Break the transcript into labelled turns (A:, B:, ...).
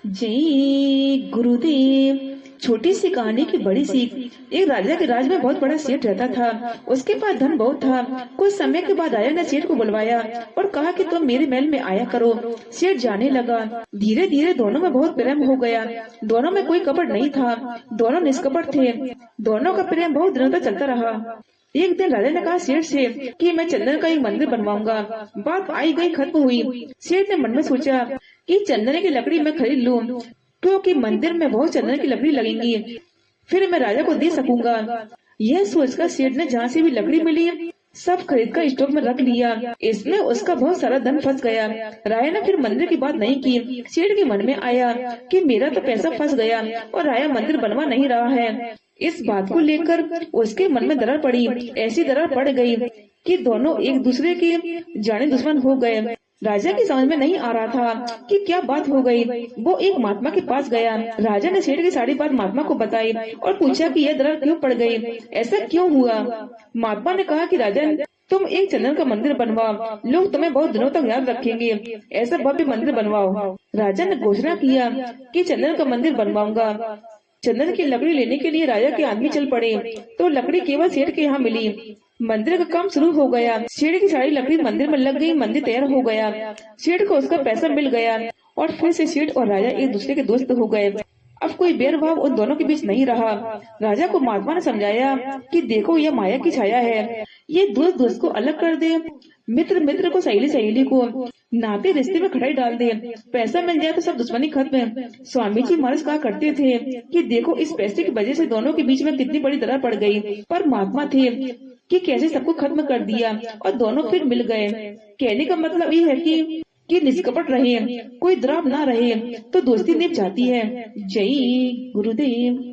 A: जय गुरुदेव। छोटी सी कहानी की बड़ी सीख। एक राजा के राज में बहुत बड़ा सेठ रहता था। उसके पास धन बहुत था। कुछ समय के बाद राजा ने सेठ को बुलवाया और कहा कि तुम मेरे महल में आया करो। सेठ जाने लगा। धीरे धीरे दोनों में बहुत प्रेम हो गया। दोनों में कोई कपट नहीं था। दोनों निष्कपट थे। दोनों का प्रेम बहुत दिनों तक चलता रहा। एक दिन राजा ने कहा सेठ से कि मैं चंदन का एक मंदिर बनवाऊंगा। बात आई गई खत्म हुई। सेठ ने मन में सोचा कि चंदन की लकड़ी मैं खरीद लूं, क्योंकि मंदिर में बहुत चंदन की लकड़ी लगेंगी, फिर मैं राजा को दे सकूंगा। यह सोचकर सेठ ने जहाँ से भी लकड़ी मिली सब खरीद कर स्टोक में रख लिया। इसमें उसका बहुत सारा धन फंस गया। राजा ने फिर मंदिर की बात नहीं की। सेठ के मन में आया कि मेरा तो पैसा फंस गया और राजा मंदिर बनवा नहीं रहा है। इस बात को लेकर उसके मन में दरार पड़ी। ऐसी दरार पड़ गई कि दोनों एक दूसरे के जाने दुश्मन हो गए। राजा की समझ में नहीं आ रहा था कि क्या बात हो गई। वो एक महात्मा के पास गया। राजा ने सेठ की सारी बात महात्मा को बताई और पूछा कि यह दरार क्यों पड़ गई, ऐसा क्यों हुआ। महात्मा ने कहा कि राजन, तुम एक चंदन का मंदिर बनवाओ, लोग तुम्हें बहुत दिनों तक याद रखेंगे। ऐसा भव्य मंदिर बनवाओ। राजा ने घोषणा किया कि चंदन का मंदिर बनवाऊंगा। चंदन की लकड़ी लेने के लिए राजा के आदमी चल पड़े तो लकड़ी केवल सेठ के यहाँ मिली। मंदिर का काम शुरू हो गया। सेठ की सारी लकड़ी मंदिर में लग गई। मंदिर तैयार हो गया। सेठ को उसका पैसा मिल गया और फिर से सेठ और राजा एक दूसरे के दोस्त हो गए। अब कोई बैरभाव उन दोनों के बीच नहीं रहा। राजा को महात्मा ने समझाया कि देखो यह माया की छाया है। ये दोस्त दोस्त को अलग कर दे, मित्र मित्र को, सहेली सहेली को, नाते रिश्ते में खड़ाई डाल दे। पैसा मिल जाए तो सब दुश्मनी खत्म है। स्वामी जी महाराज कहा करते थे कि देखो इस पैसे की वजह से दोनों के बीच में कितनी बड़ी दरार पड़ गई, पर महात्मा थे कि कैसे सबको खत्म कर दिया और दोनों फिर मिल गए। कहने का मतलब ये है कि निष्कपट रहे, कोई द्राव ना रहे, तो दोस्ती निभ जाती है। जय गुरुदेव।